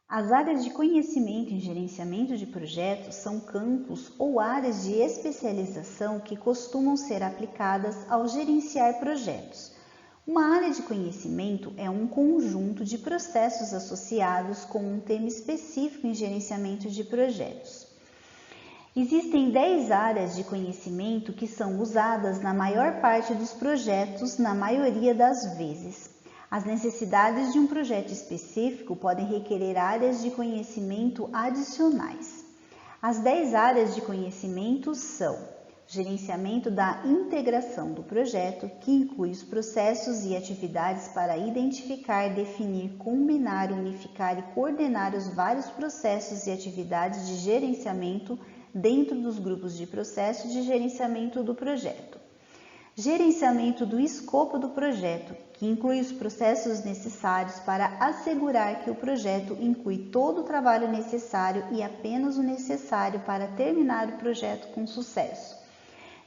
As áreas de conhecimento em gerenciamento de projetos são campos ou áreas de especialização que costumam ser aplicadas ao gerenciar projetos. Uma área de conhecimento é um conjunto de processos associados com um tema específico em gerenciamento de projetos. Existem 10 áreas de conhecimento que são usadas na maior parte dos projetos, na maioria das vezes. As necessidades de um projeto específico podem requerer áreas de conhecimento adicionais. As 10 áreas de conhecimento são: gerenciamento da integração do projeto, que inclui os processos e atividades para identificar, definir, combinar, unificar e coordenar os vários processos e atividades de gerenciamento dentro dos grupos de processo de gerenciamento do projeto. Gerenciamento do escopo do projeto, que inclui os processos necessários para assegurar que o projeto inclui todo o trabalho necessário e apenas o necessário para terminar o projeto com sucesso.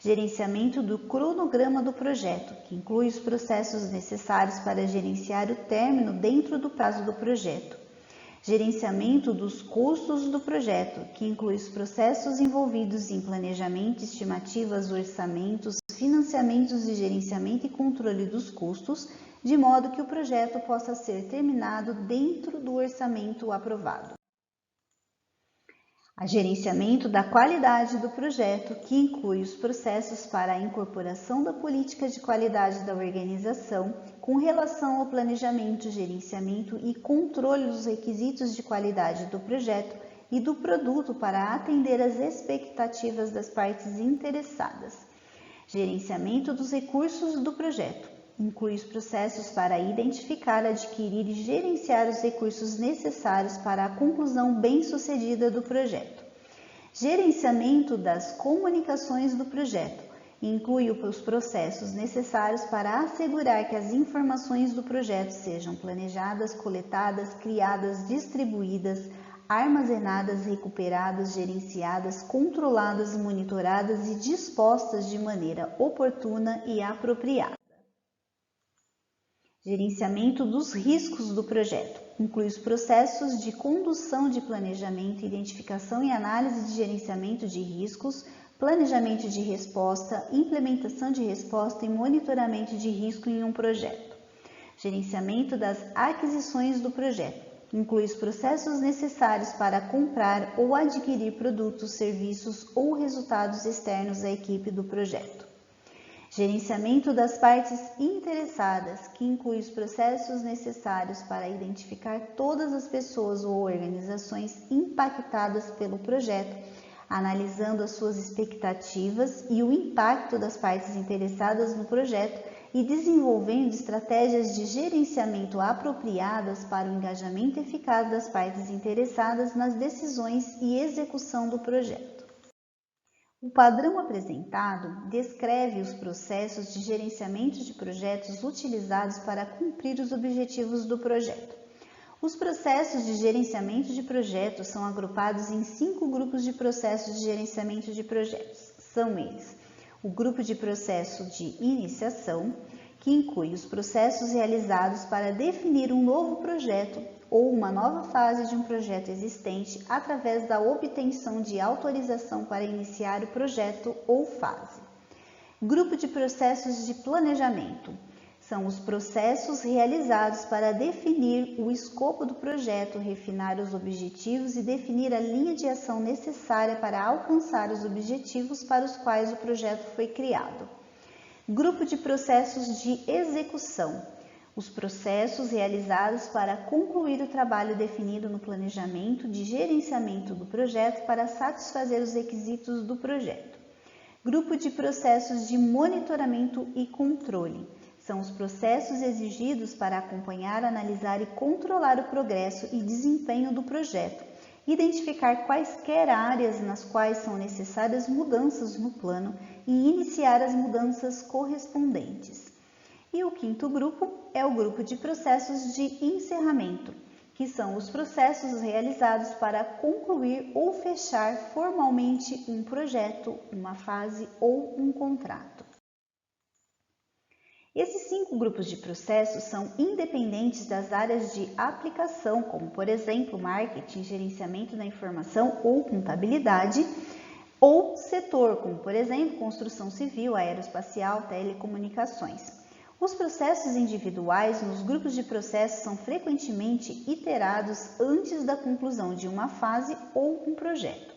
Gerenciamento do cronograma do projeto, que inclui os processos necessários para gerenciar o término dentro do prazo do projeto. Gerenciamento dos custos do projeto, que inclui os processos envolvidos em planejamento, estimativas, orçamentos, financiamentos e gerenciamento e controle dos custos, de modo que o projeto possa ser terminado dentro do orçamento aprovado. A gerenciamento da qualidade do projeto, que inclui os processos para a incorporação da política de qualidade da organização com relação ao planejamento, gerenciamento e controle dos requisitos de qualidade do projeto e do produto para atender às expectativas das partes interessadas. Gerenciamento dos recursos do projeto. Inclui os processos para identificar, adquirir e gerenciar os recursos necessários para a conclusão bem-sucedida do projeto. Gerenciamento das comunicações do projeto. Inclui os processos necessários para assegurar que as informações do projeto sejam planejadas, coletadas, criadas, distribuídas, armazenadas, recuperadas, gerenciadas, controladas, monitoradas e dispostas de maneira oportuna e apropriada. Gerenciamento dos riscos do projeto. Inclui os processos de condução de planejamento, identificação e análise de gerenciamento de riscos, planejamento de resposta, implementação de resposta e monitoramento de risco em um projeto. Gerenciamento das aquisições do projeto. Inclui os processos necessários para comprar ou adquirir produtos, serviços ou resultados externos à equipe do projeto. Gerenciamento das partes interessadas, que inclui os processos necessários para identificar todas as pessoas ou organizações impactadas pelo projeto, analisando as suas expectativas e o impacto das partes interessadas no projeto e desenvolvendo estratégias de gerenciamento apropriadas para o engajamento eficaz das partes interessadas nas decisões e execução do projeto. O padrão apresentado descreve os processos de gerenciamento de projetos utilizados para cumprir os objetivos do projeto. Os processos de gerenciamento de projetos são agrupados em 5 grupos de processos de gerenciamento de projetos. São eles: o grupo de processo de iniciação, que inclui os processos realizados para definir um novo projeto ou uma nova fase de um projeto existente através da obtenção de autorização para iniciar o projeto ou fase. Grupo de processos de planejamento. São os processos realizados para definir o escopo do projeto, refinar os objetivos e definir a linha de ação necessária para alcançar os objetivos para os quais o projeto foi criado. Grupo de processos de execução. Os processos realizados para concluir o trabalho definido no planejamento de gerenciamento do projeto para satisfazer os requisitos do projeto. Grupo de processos de monitoramento e controle. São os processos exigidos para acompanhar, analisar e controlar o progresso e desempenho do projeto, identificar quaisquer áreas nas quais são necessárias mudanças no plano e iniciar as mudanças correspondentes. E o quinto grupo é o grupo de processos de encerramento, que são os processos realizados para concluir ou fechar formalmente um projeto, uma fase ou um contrato. Esses 5 grupos de processos são independentes das áreas de aplicação, como, por exemplo, marketing, gerenciamento da informação ou contabilidade, ou setor, como, por exemplo, construção civil, aeroespacial, telecomunicações. Os processos individuais nos grupos de processos são frequentemente iterados antes da conclusão de uma fase ou um projeto.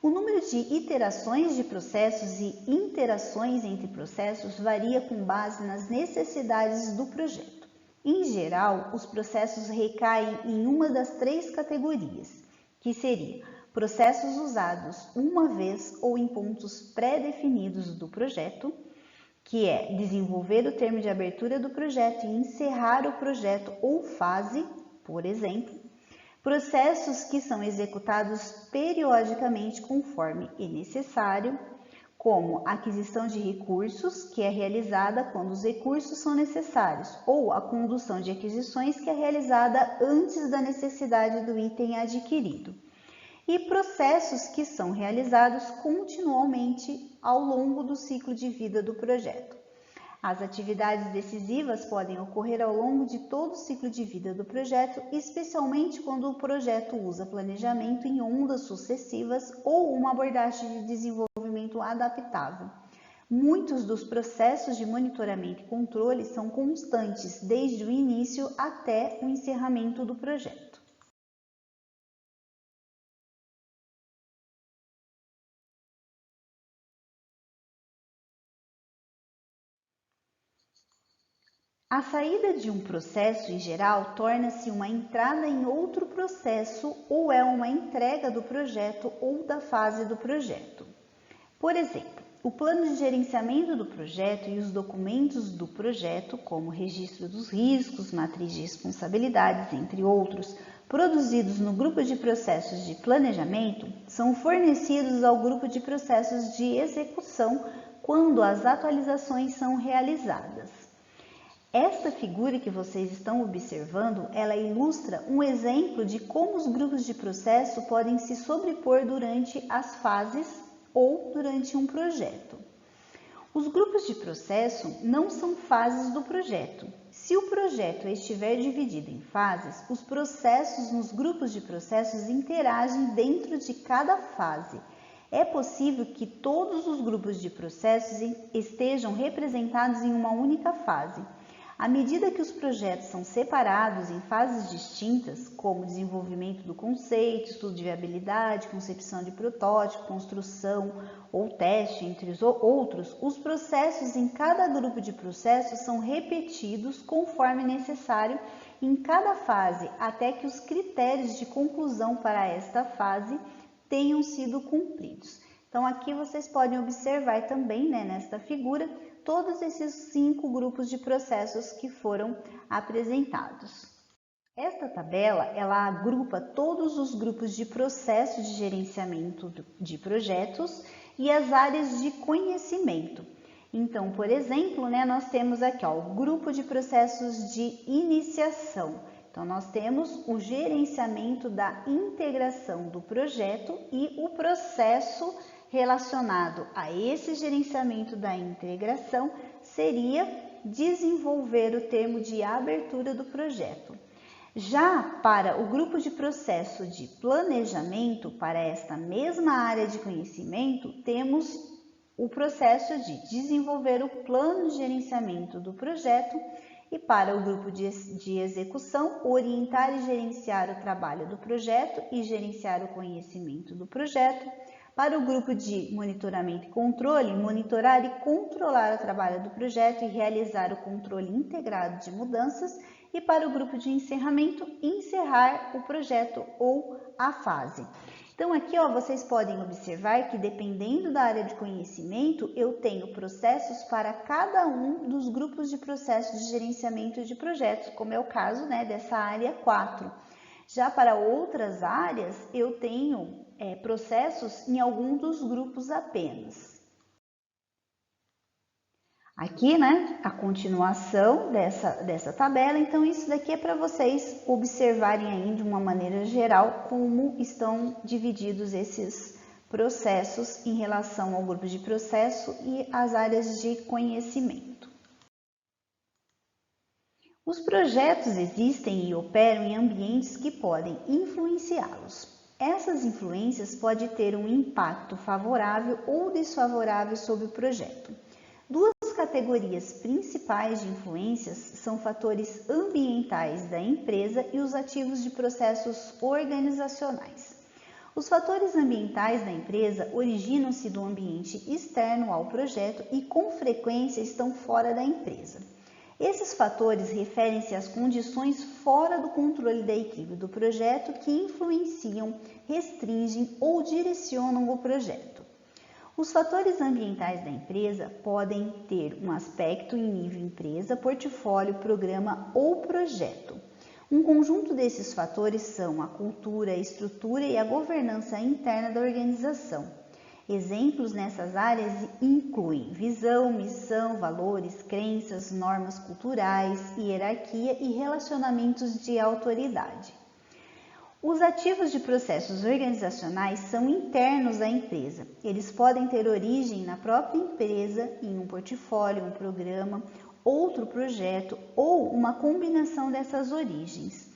O número de iterações de processos e interações entre processos varia com base nas necessidades do projeto. Em geral, os processos recaem em uma das 3 categorias, que seria processos usados uma vez ou em pontos pré-definidos do projeto, que é desenvolver o termo de abertura do projeto e encerrar o projeto ou fase, por exemplo. Processos que são executados periodicamente conforme é necessário, como aquisição de recursos, que é realizada quando os recursos são necessários, ou a condução de aquisições, que é realizada antes da necessidade do item adquirido. E processos que são realizados continuamente ao longo do ciclo de vida do projeto. As atividades decisivas podem ocorrer ao longo de todo o ciclo de vida do projeto, especialmente quando o projeto usa planejamento em ondas sucessivas ou uma abordagem de desenvolvimento adaptável. Muitos dos processos de monitoramento e controle são constantes desde o início até o encerramento do projeto. A saída de um processo, em geral, torna-se uma entrada em outro processo ou é uma entrega do projeto ou da fase do projeto. Por exemplo, o plano de gerenciamento do projeto e os documentos do projeto, como registro dos riscos, matriz de responsabilidades, entre outros, produzidos no grupo de processos de planejamento, são fornecidos ao grupo de processos de execução quando as atualizações são realizadas. Esta figura que vocês estão observando, ela ilustra um exemplo de como os grupos de processo podem se sobrepor durante as fases ou durante um projeto. Os grupos de processo não são fases do projeto. Se o projeto estiver dividido em fases, os processos nos grupos de processos interagem dentro de cada fase. É possível que todos os grupos de processos estejam representados em uma única fase. À medida que os projetos são separados em fases distintas, como desenvolvimento do conceito, estudo de viabilidade, concepção de protótipo, construção ou teste, entre os outros, os processos em cada grupo de processos são repetidos conforme necessário em cada fase, até que os critérios de conclusão para esta fase tenham sido cumpridos. Então, aqui vocês podem observar também, nesta figura, todos esses 5 grupos de processos que foram apresentados. Esta tabela, ela agrupa todos os grupos de processo de gerenciamento de projetos e as áreas de conhecimento. Então, por exemplo, nós temos aqui o grupo de processos de iniciação. Então, nós temos o gerenciamento da integração do projeto e o processo relacionado a esse gerenciamento da integração seria desenvolver o termo de abertura do projeto. Já para o grupo de processo de planejamento, para esta mesma área de conhecimento, temos o processo de desenvolver o plano de gerenciamento do projeto e para o grupo de execução, orientar e gerenciar o trabalho do projeto e gerenciar o conhecimento do projeto. Para o grupo de monitoramento e controle, monitorar e controlar o trabalho do projeto e realizar o controle integrado de mudanças. E para o grupo de encerramento, encerrar o projeto ou a fase. Então, aqui vocês podem observar que dependendo da área de conhecimento, eu tenho processos para cada um dos grupos de processos de gerenciamento de projetos, como é o caso dessa área 4. Já para outras áreas, eu tenho processos em algum dos grupos apenas. Aqui, a continuação dessa tabela, então isso daqui é para vocês observarem aí de uma maneira geral como estão divididos esses processos em relação ao grupo de processo e às áreas de conhecimento. Os projetos existem e operam em ambientes que podem influenciá-los. Essas influências podem ter um impacto favorável ou desfavorável sobre o projeto. Duas categorias principais de influências são fatores ambientais da empresa e os ativos de processos organizacionais. Os fatores ambientais da empresa originam-se do ambiente externo ao projeto e com frequência estão fora da empresa. Esses fatores referem-se às condições fora do controle da equipe do projeto que influenciam, restringem ou direcionam o projeto. Os fatores ambientais da empresa podem ter um aspecto em nível empresa, portfólio, programa ou projeto. Um conjunto desses fatores são a cultura, a estrutura e a governança interna da organização. Exemplos nessas áreas incluem visão, missão, valores, crenças, normas culturais, hierarquia e relacionamentos de autoridade. Os ativos de processos organizacionais são internos à empresa. Eles podem ter origem na própria empresa, em um portfólio, um programa, outro projeto ou uma combinação dessas origens.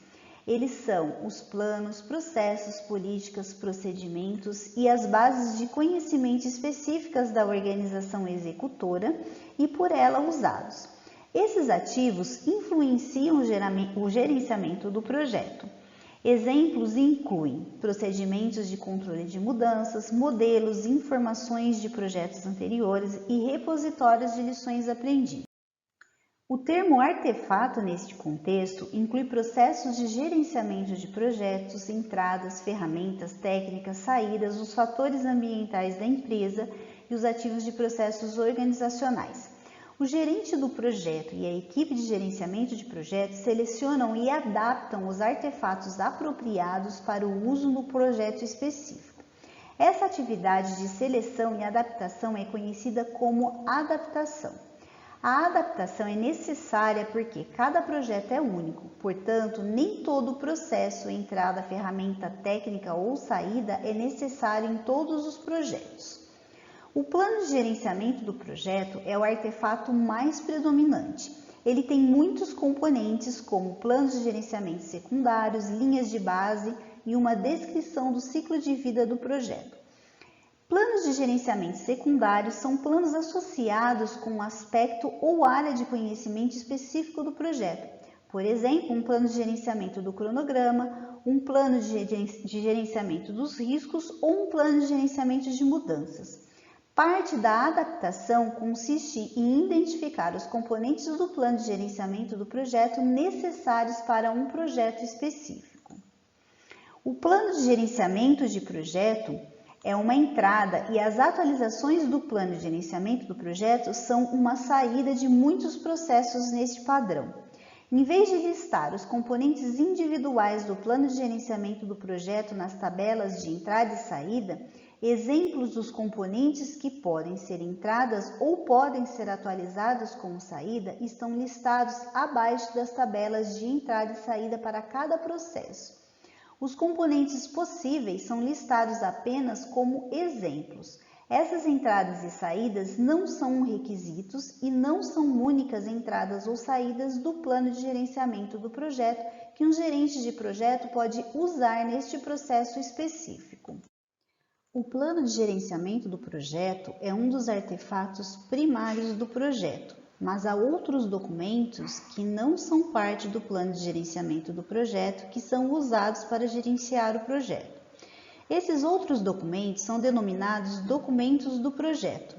Eles são os planos, processos, políticas, procedimentos e as bases de conhecimento específicas da organização executora e por ela usados. Esses ativos influenciam o gerenciamento do projeto. Exemplos incluem procedimentos de controle de mudanças, modelos, informações de projetos anteriores e repositórios de lições aprendidas. O termo artefato neste contexto inclui processos de gerenciamento de projetos, entradas, ferramentas, técnicas, saídas, os fatores ambientais da empresa e os ativos de processos organizacionais. O gerente do projeto e a equipe de gerenciamento de projetos selecionam e adaptam os artefatos apropriados para o uso no projeto específico. Essa atividade de seleção e adaptação é conhecida como adaptação. A adaptação é necessária porque cada projeto é único, portanto, nem todo o processo, entrada, ferramenta, técnica ou saída é necessário em todos os projetos. O plano de gerenciamento do projeto é o artefato mais predominante. Ele tem muitos componentes, como planos de gerenciamento secundários, linhas de base e uma descrição do ciclo de vida do projeto. Planos de gerenciamento secundários são planos associados com um aspecto ou área de conhecimento específico do projeto. Por exemplo, um plano de gerenciamento do cronograma, um plano de gerenciamento dos riscos ou um plano de gerenciamento de mudanças. Parte da adaptação consiste em identificar os componentes do plano de gerenciamento do projeto necessários para um projeto específico. O plano de gerenciamento de projeto é uma entrada e as atualizações do plano de gerenciamento do projeto são uma saída de muitos processos neste padrão. Em vez de listar os componentes individuais do plano de gerenciamento do projeto nas tabelas de entrada e saída, exemplos dos componentes que podem ser entradas ou podem ser atualizados como saída estão listados abaixo das tabelas de entrada e saída para cada processo. Os componentes possíveis são listados apenas como exemplos. Essas entradas e saídas não são requisitos e não são únicas entradas ou saídas do plano de gerenciamento do projeto que um gerente de projeto pode usar neste processo específico. O plano de gerenciamento do projeto é um dos artefatos primários do projeto, mas há outros documentos que não são parte do plano de gerenciamento do projeto que são usados para gerenciar o projeto. Esses outros documentos são denominados documentos do projeto.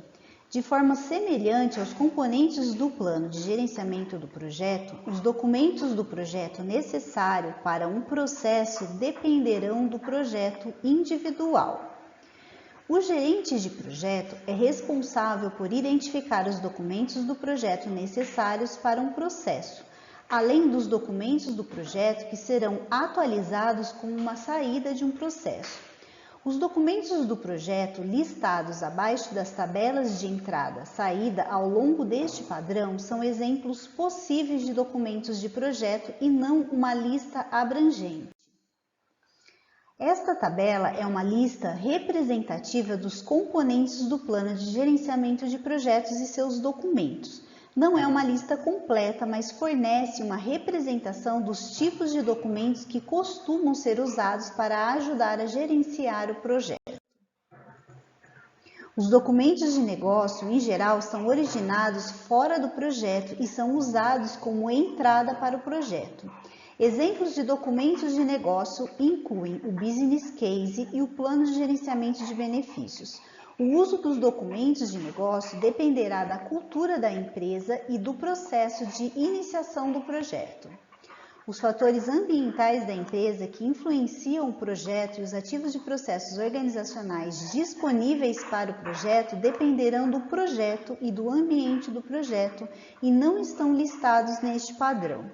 De forma semelhante aos componentes do plano de gerenciamento do projeto, os documentos do projeto necessário para um processo dependerão do projeto individual. O gerente de projeto é responsável por identificar os documentos do projeto necessários para um processo, além dos documentos do projeto que serão atualizados com uma saída de um processo. Os documentos do projeto listados abaixo das tabelas de entrada e saída ao longo deste padrão são exemplos possíveis de documentos de projeto e não uma lista abrangente. Esta tabela é uma lista representativa dos componentes do plano de gerenciamento de projetos e seus documentos. Não é uma lista completa, mas fornece uma representação dos tipos de documentos que costumam ser usados para ajudar a gerenciar o projeto. Os documentos de negócio, em geral, são originados fora do projeto e são usados como entrada para o projeto. Exemplos de documentos de negócio incluem o Business Case e o Plano de Gerenciamento de Benefícios. O uso dos documentos de negócio dependerá da cultura da empresa e do processo de iniciação do projeto. Os fatores ambientais da empresa que influenciam o projeto e os ativos de processos organizacionais disponíveis para o projeto dependerão do projeto e do ambiente do projeto e não estão listados neste padrão.